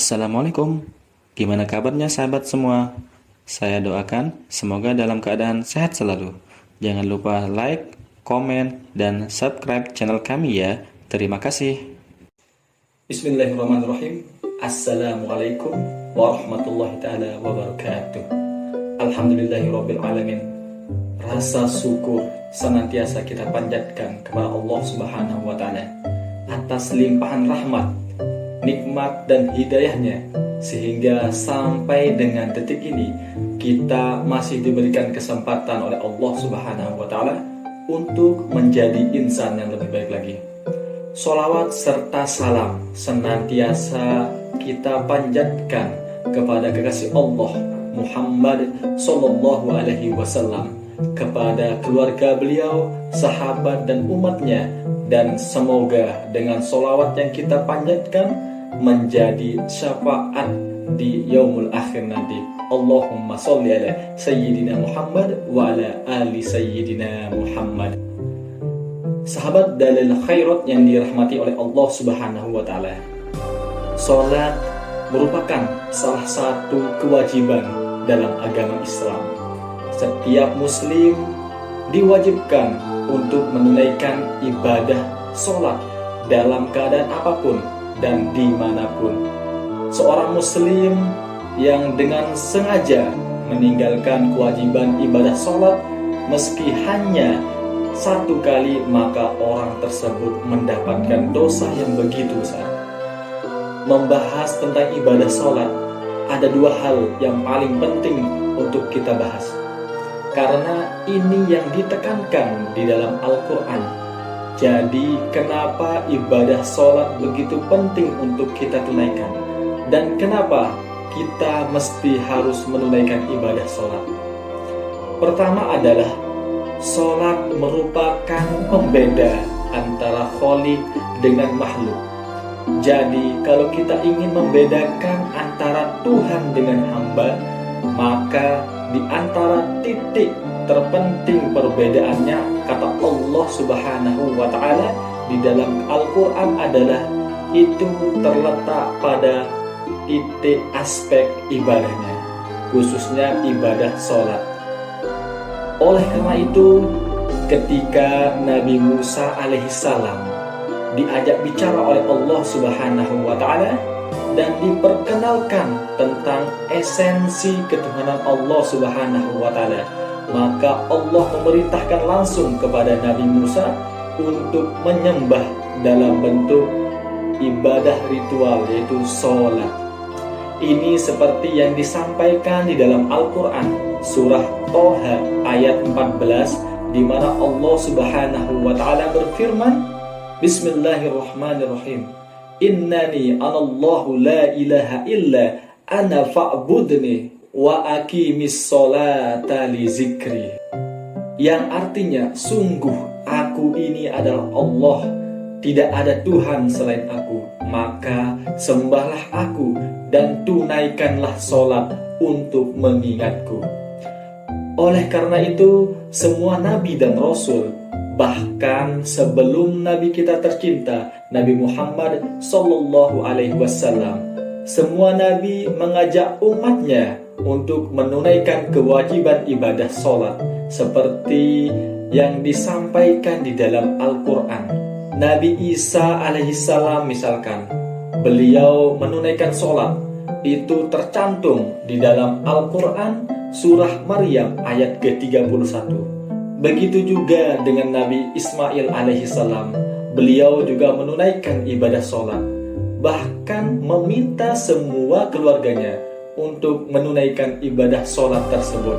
Assalamualaikum, gimana kabarnya sahabat semua? Saya doakan semoga dalam keadaan sehat selalu. Jangan lupa like, komen, dan subscribe channel kami ya. Terima kasih. Bismillahirrahmanirrahim. Assalamualaikum warahmatullahi ta'ala wabarakatuh. Alhamdulillahirabbil alamin. Rasa syukur senantiasa kita panjatkan kepada Allah Subhanahu wa taala atas limpahan rahmat, nikmat dan hidayahnya, sehingga sampai dengan detik ini kita masih diberikan kesempatan oleh Allah Subhanahu wa taala untuk menjadi insan yang lebih baik lagi. Sholawat serta salam senantiasa kita panjatkan kepada kekasih Allah Muhammad Sallallahu Alaihi Wasallam, kepada keluarga beliau, sahabat dan umatnya, dan semoga dengan sholawat yang kita panjatkan menjadi syafaat di yaumul akhir nanti. Allahumma sholli ala sayyidina Muhammad wa ala ali sayyidina Muhammad. Sahabat dalil khairat yang dirahmati oleh Allah Subhanahu wa taala, salat merupakan salah satu kewajiban dalam agama Islam. Setiap muslim diwajibkan untuk menunaikan ibadah salat dalam keadaan apapun dan dimanapun. Seorang muslim yang dengan sengaja meninggalkan kewajiban ibadah salat meski hanya satu kali, maka orang tersebut mendapatkan dosa yang begitu besar. Membahas tentang ibadah salat, ada dua hal yang paling penting untuk kita bahas, karena ini yang ditekankan di dalam Al-Quran. Jadi kenapa ibadah salat begitu penting untuk kita tunaikan, dan kenapa kita mesti harus menunaikan ibadah salat? Pertama adalah salat merupakan pembeda antara Khalik dengan makhluk. Jadi kalau kita ingin membedakan antara Tuhan dengan hamba, maka di antara titik terpenting perbedaannya, kata Allah Subhanahu wa taala di dalam Al-Quran adalah itu terletak pada titik aspek ibadahnya, khususnya ibadah salat. Oleh karena itu, ketika Nabi Musa alaihissalam diajak bicara oleh Allah Subhanahu wa taala dan diperkenalkan tentang esensi ketuhanan Allah Subhanahu wa taala, maka Allah memerintahkan langsung kepada Nabi Musa untuk menyembah dalam bentuk ibadah ritual, yaitu salat. Ini seperti yang disampaikan di dalam Al-Quran surah Toha ayat 14, di mana Allah Subhanahu wa taala berfirman, Bismillahirrahmanirrahim. Innani anallahu la ilaha illa ana fa'budni wa aqimis sholata li zikri. Yang artinya, sungguh aku ini adalah Allah, tidak ada Tuhan selain aku, maka sembahlah aku dan tunaikanlah sholat untuk mengingatku. Oleh karena itu, semua nabi dan rasul, bahkan sebelum nabi kita tercinta Nabi Muhammad Sallallahu Alaihi Wasallam, semua nabi mengajak umatnya untuk menunaikan kewajiban ibadah sholat seperti yang disampaikan di dalam Al-Quran. Nabi Isa alaihissalam misalkan, beliau menunaikan sholat, itu tercantum di dalam Al-Quran surah Maryam ayat ke-31. Begitu juga dengan Nabi Ismail alaihissalam, beliau juga menunaikan ibadah sholat, bahkan meminta semua keluarganya untuk menunaikan ibadah sholat tersebut.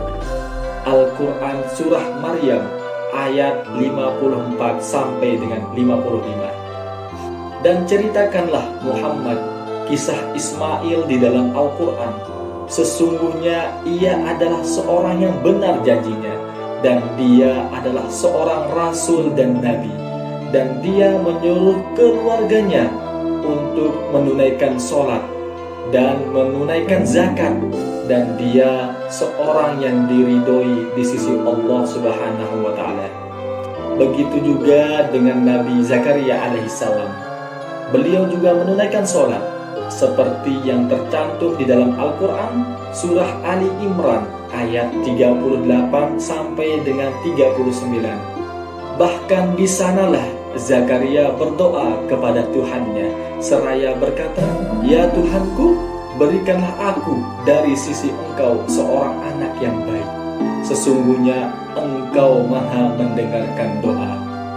Al-Quran surah Maryam ayat 54 sampai dengan 55. Dan ceritakanlah Muhammad kisah Ismail di dalam Al-Quran. Sesungguhnya ia adalah seorang yang benar janjinya, dan dia adalah seorang rasul dan nabi, dan dia menyuruh keluarganya untuk menunaikan sholat dan menunaikan zakat, dan dia seorang yang diridhoi di sisi Allah Subhanahu wa taala. Begitu juga dengan Nabi Zakaria alaihissalam. Beliau juga menunaikan sholat, seperti yang tercantum di dalam Al-Quran surah Ali Imran ayat 38 sampai dengan 39. Bahkan di sanalah Zakaria berdoa kepada Tuhannya seraya berkata, "Ya Tuhanku, berikanlah aku dari sisi Engkau seorang anak yang baik. Sesungguhnya Engkau maha mendengarkan doa."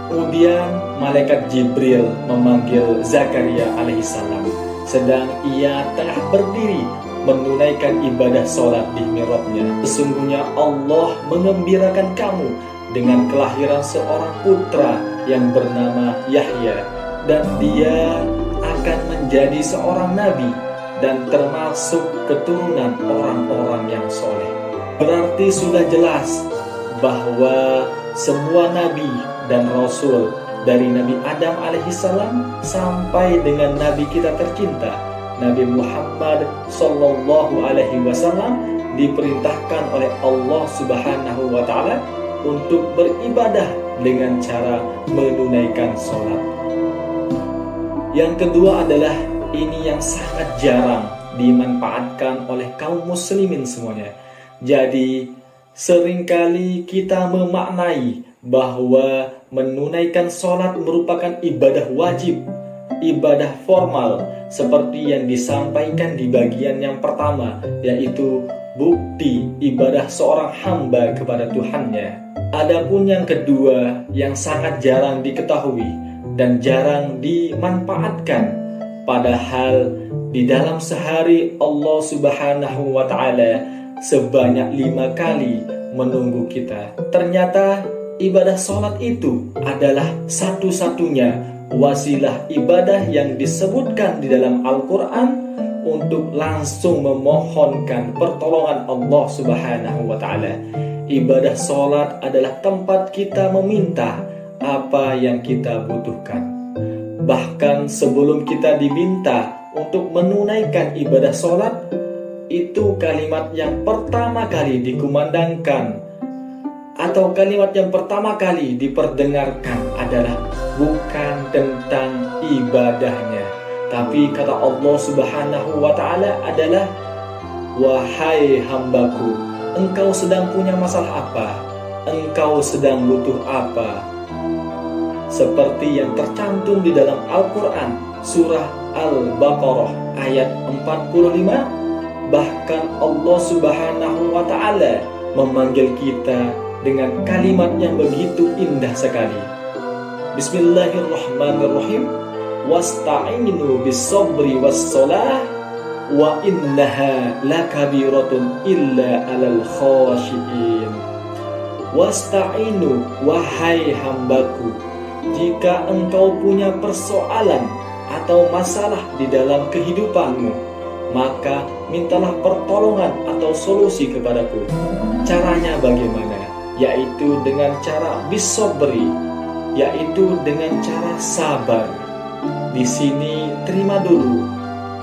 Kemudian malaikat Jibril memanggil Zakaria alaihissalam sedang ia tengah berdiri menunaikan ibadah sholat di mihrabnya. "Sesungguhnya Allah mengembirakan kamu dengan kelahiran seorang putra yang bernama Yahya, dan dia akan menjadi seorang nabi dan termasuk keturunan orang-orang yang soleh." Berarti sudah jelas bahwa semua nabi dan rasul dari Nabi Adam alaihissalam sampai dengan Nabi kita tercinta Nabi Muhammad sallallahu alaihi wasallam diperintahkan oleh Allah Subhanahu wa taala untuk beribadah dengan cara menunaikan sholat. Yang kedua adalah ini yang sangat jarang dimanfaatkan oleh kaum muslimin semuanya. Jadi seringkali kita memaknai bahwa menunaikan sholat merupakan ibadah wajib, ibadah formal, seperti yang disampaikan di bagian yang pertama, yaitu bukti ibadah seorang hamba kepada Tuhannya. Adapun yang kedua yang sangat jarang diketahui dan jarang dimanfaatkan, padahal di dalam sehari Allah Subhanahu wa taala sebanyak 5 kali menunggu kita. Ternyata ibadah sholat itu adalah satu-satunya wasilah ibadah yang disebutkan di dalam Al-Quran untuk langsung memohonkan pertolongan Allah Subhanahu wa taala. Ibadah sholat adalah tempat kita meminta apa yang kita butuhkan. Bahkan sebelum kita diminta untuk menunaikan ibadah sholat, itu kalimat yang pertama kali dikumandangkan atau kalimat yang pertama kali diperdengarkan adalah bukan tentang ibadahnya, tapi kata Allah Subhanahu wa taala adalah, "Wahai hambaku, engkau sedang punya masalah apa? Engkau sedang butuh apa?" Seperti yang tercantum di dalam Al-Quran surah Al-Baqarah ayat 45, bahkan Allah Subhanahu wa ta'ala memanggil kita dengan kalimat yang begitu indah sekali. Bismillahirrahmanirrahim. "Wasta'inu bis-sabri was-shalah wa innaha lakabiratun illa 'alal khashiin." Wasta'inu, wahai hambaku, jika engkau punya persoalan atau masalah di dalam kehidupanmu, maka mintalah pertolongan atau solusi kepadaku. Caranya bagaimana? Yaitu dengan cara bisobri, yaitu dengan cara sabar. Di sini terima dulu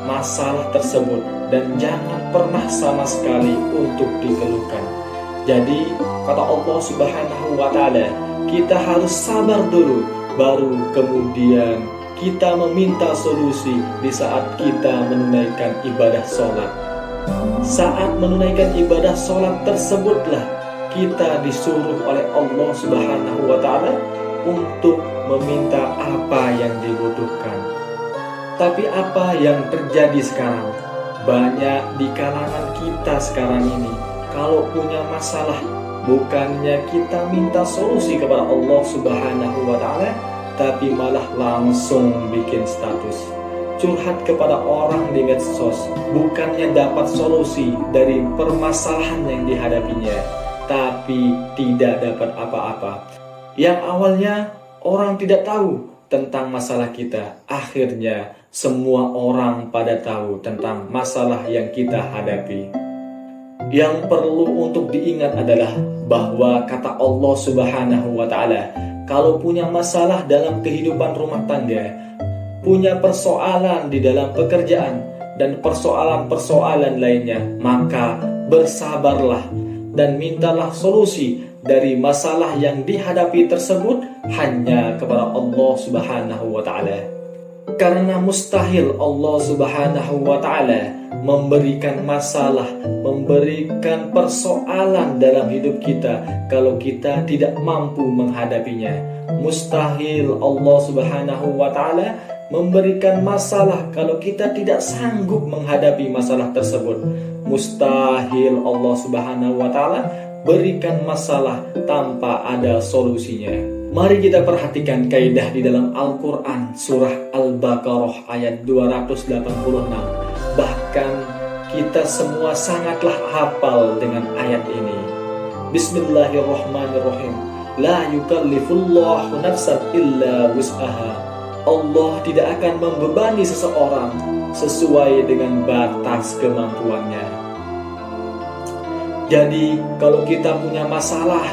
masalah tersebut dan jangan pernah sama sekali untuk dikeluhkan. Jadi kata Allah Subhanahu wa ta'ala, kita harus sabar dulu, baru kemudian kita meminta solusi di saat kita menunaikan ibadah sholat. Saat menunaikan ibadah sholat tersebutlah kita disuruh oleh Allah Subhanahu wa ta'ala untuk meminta apa yang dibutuhkan. Tapi apa yang terjadi sekarang? Banyak di kalangan kita sekarang ini, kalau punya masalah, bukannya kita minta solusi kepada Allah Subhanahu wa ta'ala, tapi malah langsung bikin status, curhat kepada orang di medsos. Bukannya dapat solusi dari permasalahan yang dihadapinya, tapi tidak dapat apa-apa. Yang awalnya orang tidak tahu tentang masalah kita, akhirnya semua orang pada tahu tentang masalah yang kita hadapi. Yang perlu untuk diingat adalah bahwa kata Allah Subhanahu wa ta'ala, kalau punya masalah dalam kehidupan rumah tangga, punya persoalan di dalam pekerjaan dan persoalan-persoalan lainnya, maka bersabarlah dan mintalah solusi dari masalah yang dihadapi tersebut hanya kepada Allah Subhanahu wa ta'ala. Karena mustahil Allah Subhanahu wa Ta'ala memberikan masalah, memberikan persoalan dalam hidup kita kalau kita tidak mampu menghadapinya. Mustahil Allah Subhanahu wa Ta'ala memberikan masalah kalau kita tidak sanggup menghadapi masalah tersebut. Mustahil Allah Subhanahu wa Ta'ala berikan masalah tanpa ada solusinya. Mari kita perhatikan kaidah di dalam Al-Quran surah Al-Baqarah ayat 286. Bahkan kita semua sangatlah hafal dengan ayat ini. Bismillahirrahmanirrahim. La yukallifullahu nafsan illa wus'aha. Allah tidak akan membebani seseorang sesuai dengan batas kemampuannya. Jadi kalau kita punya masalah,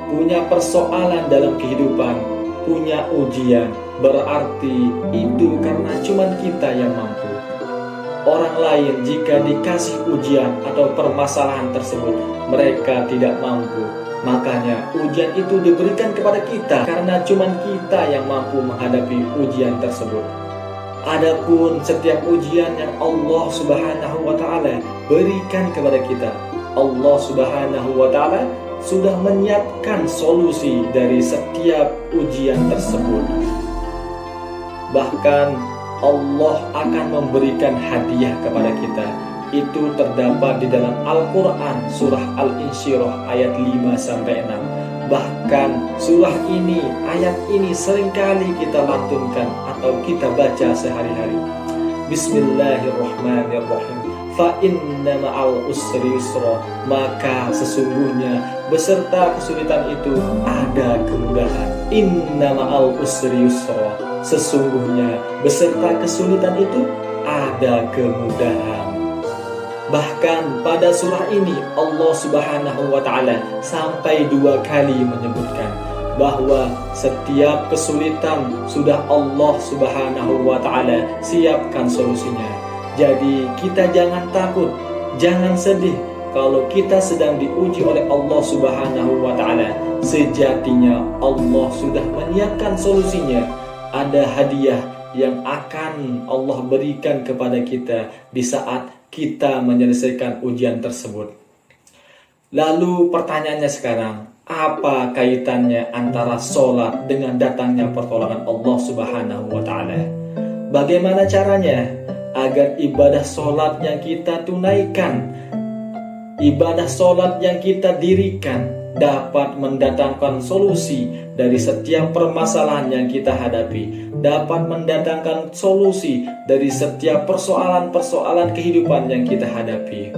punya persoalan dalam kehidupan, punya ujian, berarti itu karena cuma kita yang mampu. Orang lain jika dikasih ujian atau permasalahan tersebut, mereka tidak mampu. Makanya ujian itu diberikan kepada kita karena cuma kita yang mampu menghadapi ujian tersebut. Adapun setiap ujian yang Allah Subhanahu wa Ta'ala berikan kepada kita, Allah Subhanahu wa Ta'ala sudah menyiapkan solusi dari setiap ujian tersebut. Bahkan Allah akan memberikan hadiah kepada kita. Itu terdapat di dalam Al-Quran surah Al-Insyirah ayat 5-6. Bahkan surah ini, ayat ini seringkali kita lantunkan atau kita baca sehari-hari. Bismillahirrahmanirrahim. Fa inna ma'al usri yusra. Maka sesungguhnya beserta kesulitan itu ada kemudahan. Inna ma'al usri yusra. Sesungguhnya beserta kesulitan itu ada kemudahan. Bahkan pada surah ini Allah Subhanahu wa Ta'ala sampai 2 kali menyebutkan bahwa setiap kesulitan sudah Allah Subhanahu wa Ta'ala siapkan solusinya. Jadi kita jangan takut, jangan sedih kalau kita sedang diuji oleh Allah Subhanahu wa Ta'ala. Sejatinya Allah sudah menyiapkan solusinya. Ada hadiah yang akan Allah berikan kepada kita di saat kita menyelesaikan ujian tersebut. Lalu pertanyaannya sekarang, apa kaitannya antara sholat dengan datangnya pertolongan Allah Subhanahu wa Ta'ala? Bagaimana caranya agar ibadah sholat yang kita tunaikan, ibadah sholat yang kita dirikan dapat mendatangkan solusi dari setiap permasalahan yang kita hadapi, dapat mendatangkan solusi dari setiap persoalan-persoalan kehidupan yang kita hadapi.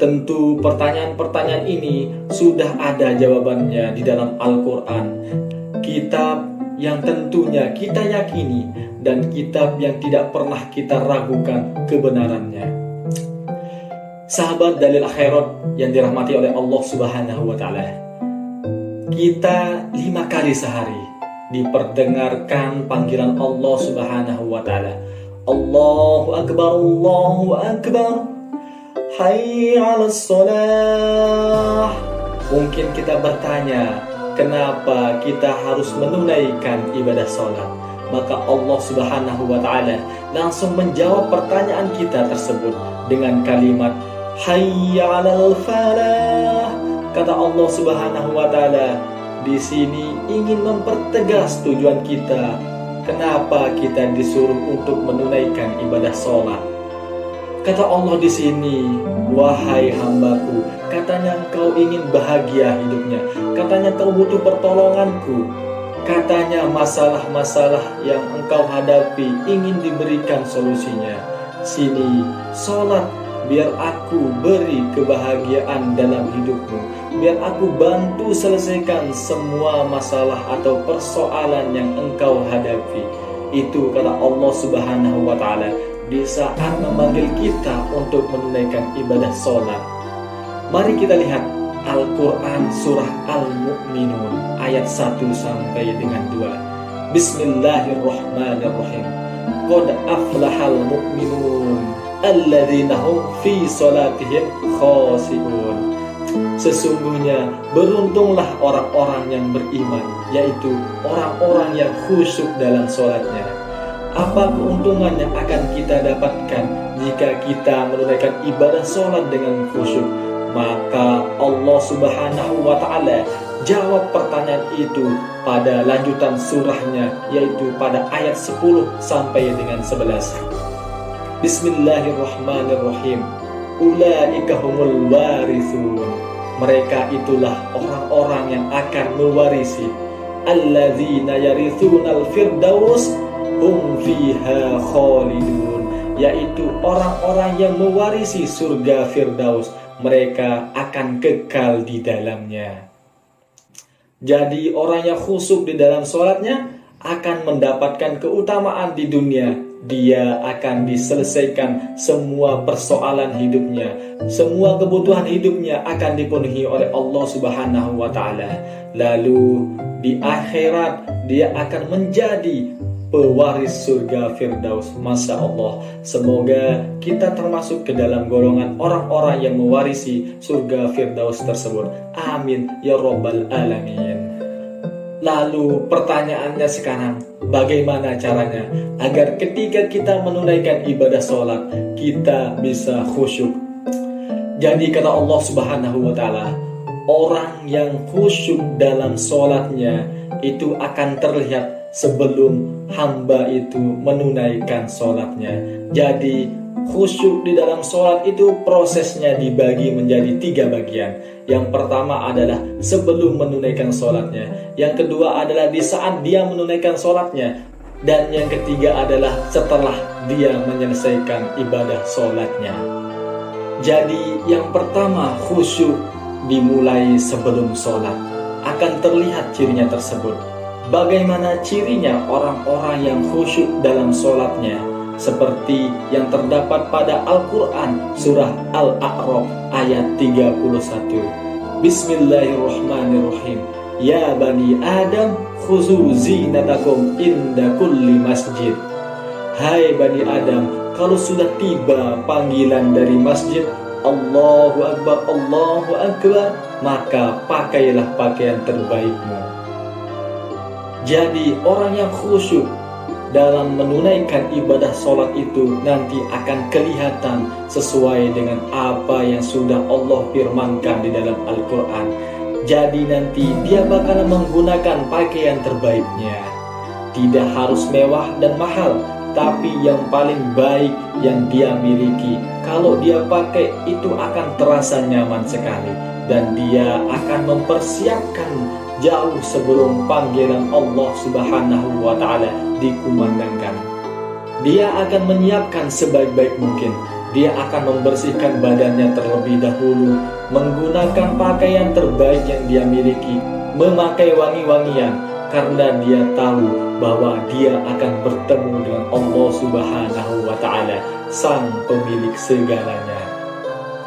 Tentu pertanyaan-pertanyaan ini sudah ada jawabannya di dalam Al-Quran, kitab yang tentunya kita yakini dan kitab yang tidak pernah kita ragukan kebenarannya. Sahabat dalil akhirat yang dirahmati oleh Allah Subhanahu wa Ta'ala, kita 5 kali sehari diperdengarkan panggilan Allah Subhanahu wa Ta'ala. Allahu Akbar, Allahu Akbar, hayya 'alas shalah. Mungkin kita bertanya, kenapa kita harus menunaikan ibadah sholat? Maka Allah Subhanahu wa Ta'ala langsung menjawab pertanyaan kita tersebut dengan kalimat hayya 'alal falah. Kata Allah Subhanahu wa Ta'ala di sini ingin mempertegas tujuan kita. Kenapa kita disuruh untuk menunaikan ibadah sholat? Kata Allah di sini, wahai hambaku, katanya engkau ingin bahagia hidupnya, katanya engkau butuh pertolonganku, katanya masalah-masalah yang engkau hadapi ingin diberikan solusinya. Sini, sholat biar aku beri kebahagiaan dalam hidupmu, biar aku bantu selesaikan semua masalah atau persoalan yang engkau hadapi. Itu kata Allah Subhanahu wa Ta'ala di saat memanggil kita untuk menunaikan ibadah sholat. Mari kita lihat Al-Quran surah Al-Mu'minun ayat 1 sampai dengan 2. Bismillahirrahmanirrahim. Qad aflahal mu'minun alladzina hum fi salatihim khashi'un. Sesungguhnya beruntunglah orang-orang yang beriman, yaitu orang-orang yang khusyuk dalam sholatnya. Apa keuntungan yang akan kita dapatkan jika kita menunaikan ibadah sholat dengan khusyuk? Maka Allah Subhanahu wa Ta'ala jawab pertanyaan itu pada lanjutan surahnya, yaitu pada ayat 10 sampai dengan 11. Bismillahirrahmanirrahim. Ulaika humul warithun. Mereka itulah orang-orang yang akan mewarisi. Alladzina yarithunal firdaus hum fiha khalidun. Yaitu orang-orang yang mewarisi surga Firdaus. Mereka akan kekal di dalamnya. Jadi orang yang khusyuk di dalam sholatnya akan mendapatkan keutamaan di dunia. Dia akan diselesaikan semua persoalan hidupnya. Semua kebutuhan hidupnya akan dipenuhi oleh Allah Subhanahu wa Ta'ala. Lalu di akhirat dia akan menjadi pewaris surga Firdaus. Masya Allah, semoga kita termasuk ke dalam golongan orang-orang yang mewarisi surga Firdaus tersebut. Amin ya Rabbal Alamin. Lalu pertanyaannya sekarang, bagaimana caranya agar ketika kita menunaikan ibadah sholat kita bisa khusyuk? Jadi kata Allah Subhanahu wa Ta'ala, orang yang khusyuk dalam sholatnya itu akan terlihat sebelum hamba itu menunaikan sholatnya. Jadi khusyuk di dalam sholat itu prosesnya dibagi menjadi 3 bagian. Yang pertama adalah sebelum menunaikan sholatnya. Yang kedua adalah di saat dia menunaikan sholatnya. Dan yang ketiga adalah setelah dia menyelesaikan ibadah sholatnya. Jadi yang pertama, khusyuk dimulai sebelum sholat. Akan terlihat cirinya tersebut. Bagaimana cirinya orang-orang yang khusyuk dalam sholatnya? Seperti yang terdapat pada Al-Quran surah Al-A'raf ayat 31. Bismillahirrahmanirrahim. Ya bani Adam khuzu zinatakum inda kulli masjid. Hai bani Adam, kalau sudah tiba panggilan dari masjid, Allahu Akbar, Allahu Akbar, maka pakailah pakaian terbaikmu. Jadi orang yang khusyuk dalam menunaikan ibadah sholat itu nanti akan kelihatan sesuai dengan apa yang sudah Allah firmankan di dalam Al-Quran. Jadi nanti dia bakal menggunakan pakaian terbaiknya. Tidak harus mewah dan mahal, tapi yang paling baik yang dia miliki. Kalau dia pakai itu akan terasa nyaman sekali. Dan dia akan mempersiapkan jauh sebelum panggilan Allah Subhanahu wa Ta'ala dikumandangkan. Dia akan menyiapkan sebaik-baik mungkin. Dia akan membersihkan badannya terlebih dahulu, menggunakan pakaian terbaik yang dia miliki, memakai wangi-wangian, karena dia tahu bahwa dia akan bertemu dengan Allah Subhanahu wa Ta'ala, sang pemilik segalanya.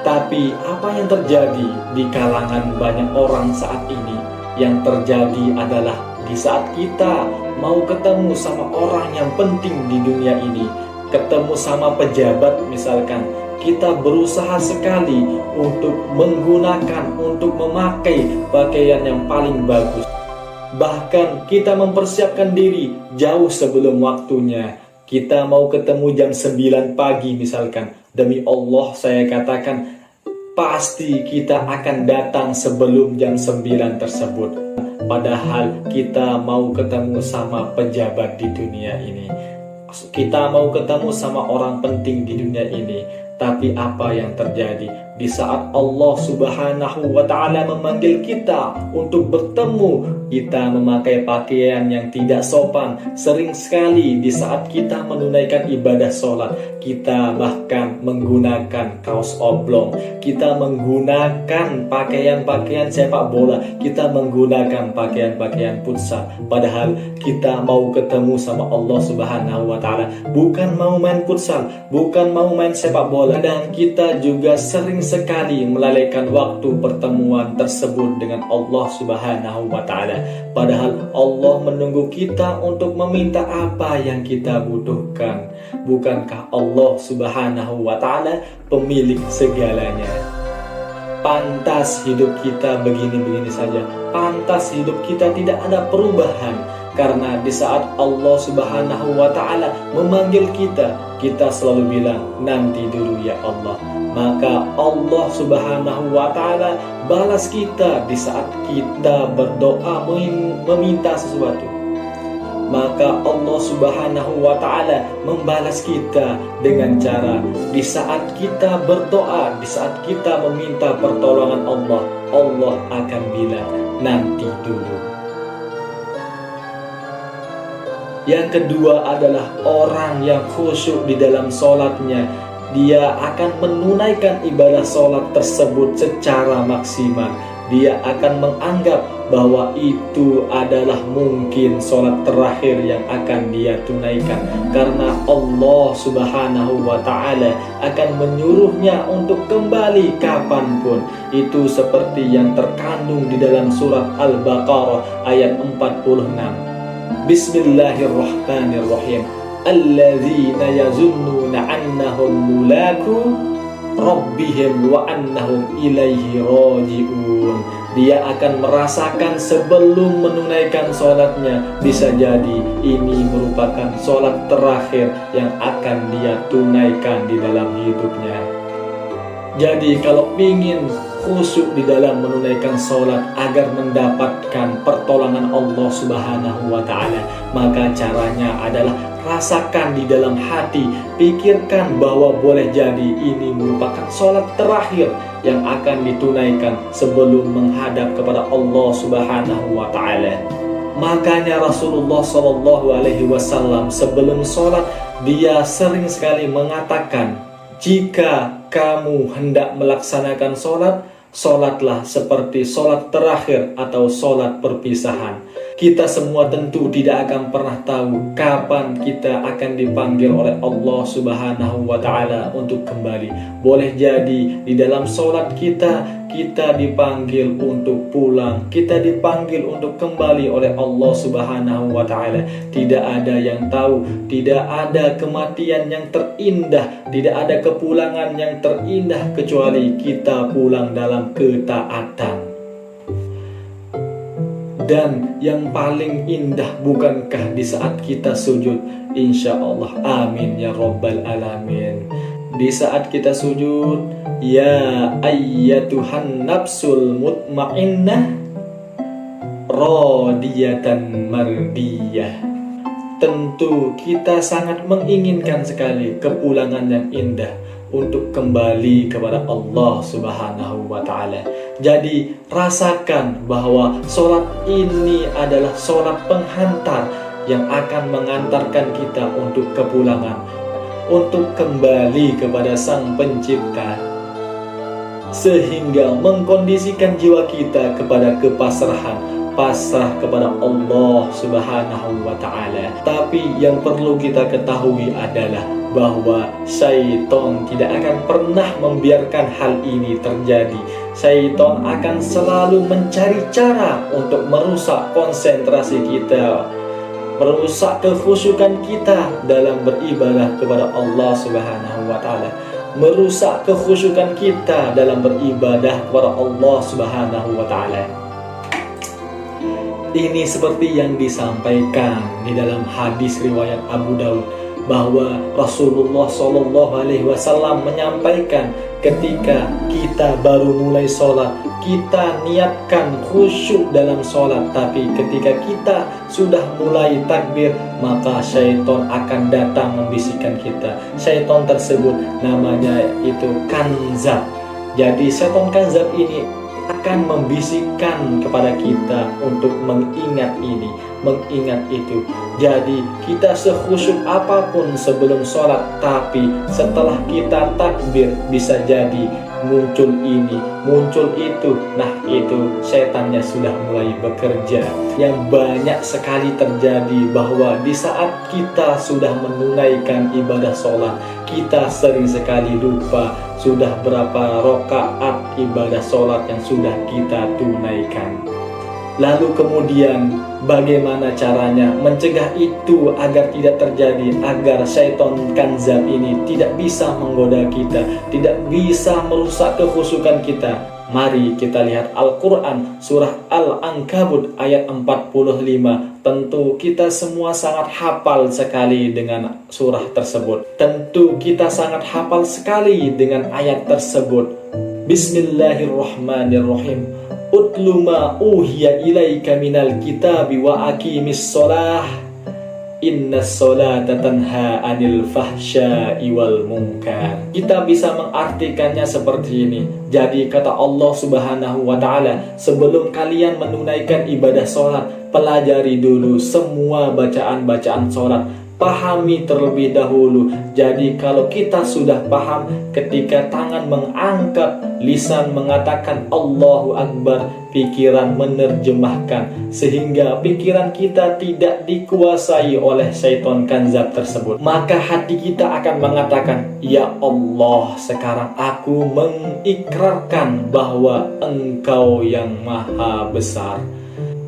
Tapi apa yang terjadi di kalangan banyak orang saat ini? Yang terjadi adalah di saat kita mau ketemu sama orang yang penting di dunia ini, ketemu sama pejabat misalkan, kita berusaha sekali untuk menggunakan, untuk memakai pakaian yang paling bagus. Bahkan kita mempersiapkan diri jauh sebelum waktunya. Kita mau ketemu jam 9 pagi misalkan, demi Allah saya katakan, pasti kita akan datang sebelum jam 9 tersebut. Padahal kita mau ketemu sama pejabat di dunia ini. Kita mau ketemu sama orang penting di dunia ini. Tapi apa yang terjadi di saat Allah Subhanahu wa Ta'ala memanggil kita untuk bertemu, kita memakai pakaian yang tidak sopan. Sering sekali di saat kita menunaikan ibadah sholat, kita bahkan menggunakan kaos oblong, kita menggunakan pakaian-pakaian sepak bola, kita menggunakan pakaian-pakaian futsal. Padahal kita mau ketemu sama Allah Subhanahu wa Ta'ala, bukan mau main futsal, bukan mau main sepak bola. Dan kita juga sering sekali melalaikan waktu pertemuan tersebut dengan Allah Subhanahu wa Ta'ala. Padahal Allah menunggu kita untuk meminta apa yang kita butuhkan. Bukankah Allah Subhanahu wa Ta'ala pemilik segalanya? pantas hidup kita begini-begini saja, pantas hidup kita tidak ada perubahan. Karena di saat Allah Subhanahu wa Ta'ala memanggil kita, kita selalu bilang, nanti dulu ya Allah. Maka Allah Subhanahu wa Ta'ala balas kita di saat kita berdoa meminta sesuatu. Maka Allah Subhanahu wa Ta'ala membalas kita dengan cara di saat kita berdoa, di saat kita meminta pertolongan Allah, Allah akan bilang nanti dulu. Yang kedua adalah orang yang khusyuk di dalam sholatnya. Dia akan menunaikan ibadah sholat tersebut secara maksimal. Dia akan menganggap bahwa itu adalah mungkin sholat terakhir yang akan dia tunaikan. Karena Allah Subhanahu wa Ta'ala akan menyuruhnya untuk kembali kapanpun. Itu seperti yang terkandung di dalam surat Al-Baqarah ayat 46. Bismillahirrahmanirrahim. Alladzina yazunnuna annahum mulaku rabbihim wa annahum ilaihi raji'un. Dia akan merasakan sebelum menunaikan sholatnya, bisa jadi ini merupakan sholat terakhir yang akan dia tunaikan di dalam hidupnya. Jadi kalau ingin khusyuk di dalam menunaikan sholat agar mendapatkan pertolongan Allah Subhanahu wa Ta'ala, maka caranya adalah rasakan di dalam hati, pikirkan bahwa boleh jadi ini merupakan sholat terakhir yang akan ditunaikan sebelum menghadap kepada Allah Subhanahu wa Ta'ala. Makanya Rasulullah SAW sebelum sholat dia sering sekali mengatakan, jika kamu hendak melaksanakan sholat, sholatlah seperti sholat terakhir atau sholat perpisahan. Kita semua tentu tidak akan pernah tahu kapan kita akan dipanggil oleh Allah Subhanahu wa Ta'ala untuk kembali. Boleh jadi di dalam sholat kita dipanggil untuk pulang, kita dipanggil untuk kembali oleh Allah Subhanahu wa Ta'ala. Tidak ada yang tahu, tidak ada kematian yang terindah, tidak ada kepulangan yang terindah kecuali kita pulang dalam ketaatan. Dan yang paling indah bukankah di saat kita sujud? Insya Allah, amin ya Rabbal Alamin. Di saat kita sujud, ya ayyatuhan nafsul mutmainnah radiyatan mardiyah. Tentu kita sangat menginginkan sekali kepulangan yang indah untuk kembali kepada Allah Subhanahu wa Ta'ala. Jadi rasakan bahwa sholat ini adalah sholat penghantar yang akan mengantarkan kita untuk kepulangan, untuk kembali kepada Sang Pencipta, sehingga mengkondisikan jiwa kita kepada kepasrahan, pasrah kepada Allah Subhanahu wa Ta'ala. Tapi yang perlu kita ketahui adalah bahwa syaitan tidak akan pernah membiarkan hal ini terjadi. Syaitan akan selalu mencari cara untuk merusak konsentrasi kita, merusak kekhusyukan kita dalam beribadah kepada Allah Subhanahu wa Ta'ala, merusak kekhusyukan kita dalam beribadah kepada Allah Subhanahu wa Ta'ala. Ini seperti yang disampaikan di dalam hadis riwayat Abu Daud, bahwa Rasulullah SAW menyampaikan ketika kita baru mulai sholat, kita niatkan khusyuk dalam sholat, tapi ketika kita sudah mulai takbir, maka syaitan akan datang membisikkan kita. Syaitan tersebut namanya itu kanzab. Jadi syaitan kanzab ini akan membisikkan kepada kita untuk mengingat ini, mengingat itu. Jadi kita sekhusyuk apapun sebelum sholat, tapi setelah kita takbir bisa jadi muncul ini, muncul itu. Nah, itu setannya sudah mulai bekerja. Yang banyak sekali terjadi bahwa di saat kita sudah menunaikan ibadah sholat, kita sering sekali lupa sudah berapa rakaat ibadah sholat yang sudah kita tunaikan. Lalu kemudian bagaimana caranya mencegah itu agar tidak terjadi, agar syaitan kanzab ini tidak bisa menggoda kita, tidak bisa merusak kekhusyukan kita? Mari kita lihat Al-Quran surah Al-Ankabut ayat 45. Tentu kita semua sangat hafal sekali dengan surah tersebut. Tentu kita sangat hafal sekali dengan ayat tersebut. Bismillahirrahmanirrahim. Utlu ma uhiya ilaika minal kitabi wa aqimis sholah. Inna sholata tanha anil fahsya'i wal munkar. Kita bisa mengartikannya seperti ini. Jadi kata Allah Subhanahu wa ta'ala, sebelum kalian menunaikan ibadah sholat, pelajari dulu semua bacaan-bacaan sholat. Pahami terlebih dahulu. Jadi kalau kita sudah paham, ketika tangan mengangkat, lisan mengatakan Allahu Akbar, pikiran menerjemahkan, sehingga pikiran kita tidak dikuasai oleh syaitan kanzab tersebut. Maka hati kita akan mengatakan, ya Allah, sekarang aku mengikrarkan bahwa Engkau yang maha besar.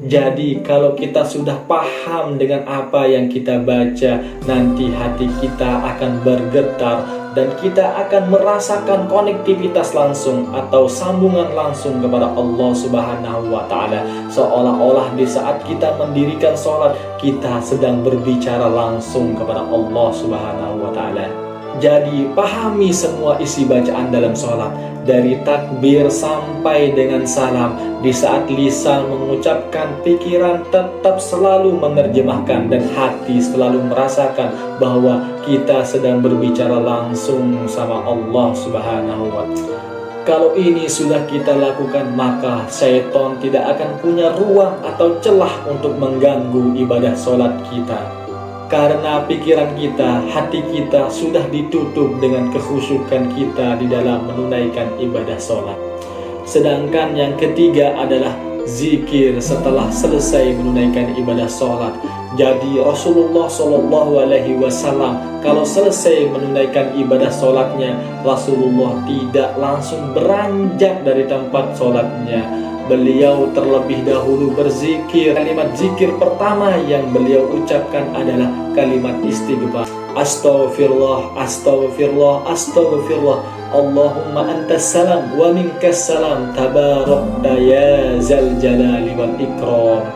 Jadi kalau kita sudah paham dengan apa yang kita baca, nanti hati kita akan bergetar dan kita akan merasakan konektivitas langsung atau sambungan langsung kepada Allah Subhanahu wa ta'ala. Seolah-olah di saat kita mendirikan sholat, kita sedang berbicara langsung kepada Allah Subhanahu wa ta'ala. Jadi pahami semua isi bacaan dalam sholat, dari takbir sampai dengan salam. Di saat lisan mengucapkan, pikiran tetap selalu menerjemahkan dan hati selalu merasakan bahwa kita sedang berbicara langsung sama Allah Subhanahu wa ta'ala. Kalau ini sudah kita lakukan, maka syaitan tidak akan punya ruang atau celah untuk mengganggu ibadah sholat kita. Karena pikiran kita, hati kita sudah ditutup dengan kekhusyukan kita di dalam menunaikan ibadah sholat. Sedangkan yang ketiga adalah zikir setelah selesai menunaikan ibadah sholat. Jadi Rasulullah SAW kalau selesai menunaikan ibadah sholatnya, Rasulullah tidak langsung beranjak dari tempat sholatnya. Beliau terlebih dahulu berzikir. Kalimat zikir pertama yang beliau ucapkan adalah kalimat istighfar. Astaghfirullah, astaghfirullah, astaghfirullah. Allahumma antas salam wa minkas salam, tabarakta ya zal jalali wal ikram.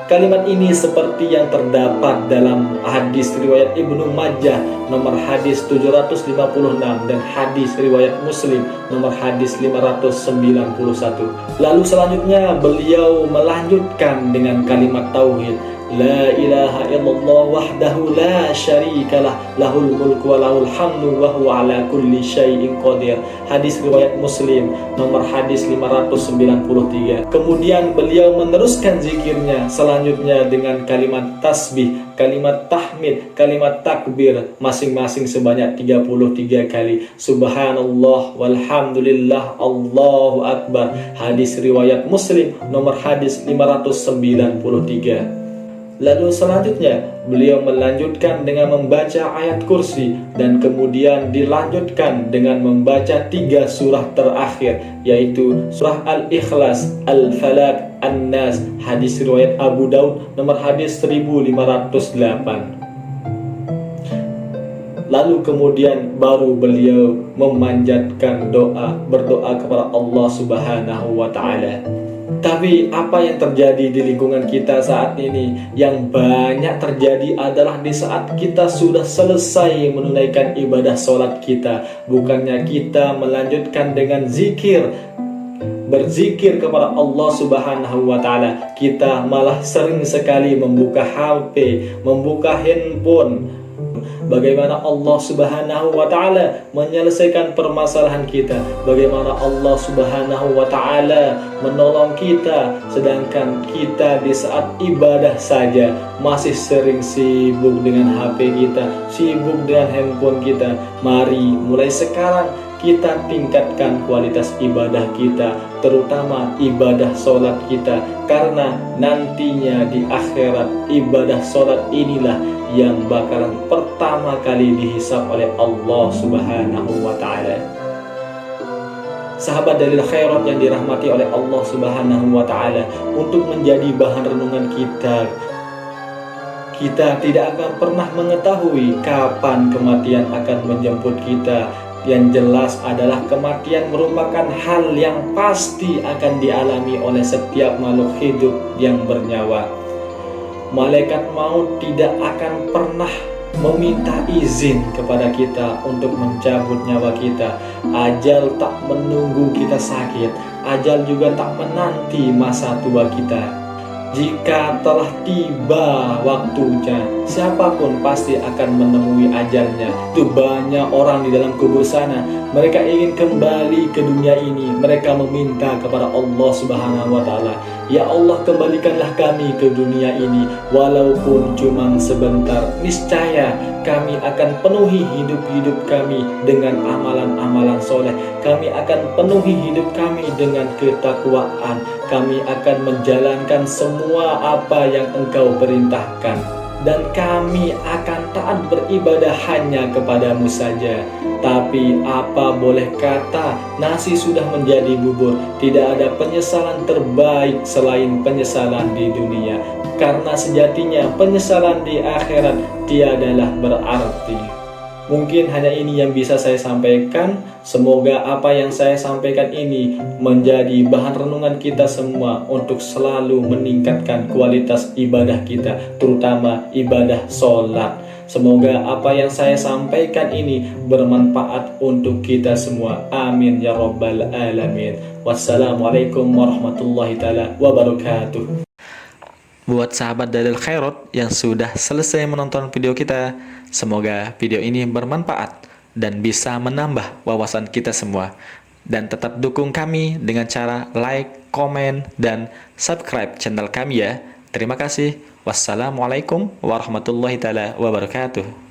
Kalimat ini seperti yang terdapat dalam hadis riwayat Ibnu Majah nomor hadis 756 dan hadis riwayat Muslim nomor hadis 591. Lalu selanjutnya beliau melanjutkan dengan kalimat tauhid. La ilaha illallah wahdahu la syarikalah, lahul mulku wa lahul hamdu wa huwa ala kulli syai'in qadir. Hadis riwayat Muslim nomor hadis 593. Kemudian beliau meneruskan zikirnya selanjutnya dengan kalimat tasbih, kalimat tahmid, kalimat takbir, masing-masing sebanyak 33 kali. Subhanallah walhamdulillah Allahu akbar. Hadis riwayat Muslim nomor hadis 593. Lalu selanjutnya beliau melanjutkan dengan membaca ayat kursi dan kemudian dilanjutkan dengan membaca 3 surah terakhir, yaitu surah Al-Ikhlas, Al-Falaq, An-Nas. Hadis riwayat Abu Daud nomor hadis 1501. Lalu kemudian baru beliau memanjatkan doa, berdoa kepada Allah Subhanahu wa ta'ala. Tapi apa yang terjadi di lingkungan kita saat ini? Yang banyak terjadi adalah di saat kita sudah selesai menunaikan ibadah sholat kita, bukannya kita melanjutkan dengan zikir, berzikir kepada Allah Subhanahu wa ta'ala, kita malah sering sekali membuka HP, membuka handphone. Bagaimana Allah Subhanahu wa ta'ala menyelesaikan permasalahan kita, bagaimana Allah Subhanahu wa ta'ala menolong kita, sedangkan kita di saat ibadah saja masih sering sibuk dengan HP kita, sibuk dengan handphone kita. Mari mulai sekarang kita tingkatkan kualitas ibadah kita, terutama ibadah sholat kita, karena nantinya di akhirat ibadah sholat inilah yang bakalan pertama kali dihisab oleh Allah Subhanahu wa ta'ala. Sahabat Dalil Khairat yang dirahmati oleh Allah Subhanahu wa ta'ala, untuk menjadi bahan renungan kita, kita tidak akan pernah mengetahui kapan kematian akan menjemput kita. Yang jelas adalah kematian merupakan hal yang pasti akan dialami oleh setiap makhluk hidup yang bernyawa. Malaikat maut tidak akan pernah meminta izin kepada kita untuk mencabut nyawa kita. Ajal tak menunggu kita sakit, ajal juga tak menanti masa tua kita. Jika telah tiba waktunya, siapapun pasti akan menemui ajalnya. Itu banyak orang di dalam kubur sana, mereka ingin kembali ke dunia ini. Mereka meminta kepada Allah Subhanahu wa Ta'ala, "Ya Allah, kembalikanlah kami ke dunia ini, walaupun cuma sebentar. Niscaya kami akan penuhi hidup-hidup kami dengan amalan-amalan soleh. Kami akan penuhi hidup kami dengan ketakwaan. Kami akan menjalankan semua apa yang Engkau perintahkan. Dan kami akan taat beribadah hanya kepadamu saja." Tapi apa boleh kata, nasi sudah menjadi bubur. Tidak ada penyesalan terbaik selain penyesalan di dunia. Karena sejatinya penyesalan di akhirat tiadalah berarti. Mungkin hanya ini yang bisa saya sampaikan. Semoga apa yang saya sampaikan ini menjadi bahan renungan kita semua untuk selalu meningkatkan kualitas ibadah kita, terutama ibadah sholat. Semoga apa yang saya sampaikan ini bermanfaat untuk kita semua. Amin ya rabbal alamin. Wassalamualaikum warahmatullahi taala wabarakatuh. Buat sahabat Dalil Khairat yang sudah selesai menonton video kita, semoga video ini bermanfaat dan bisa menambah wawasan kita semua. Dan tetap dukung kami dengan cara like, komen, dan subscribe channel kami ya. Terima kasih. Wassalamualaikum warahmatullahi wabarakatuh.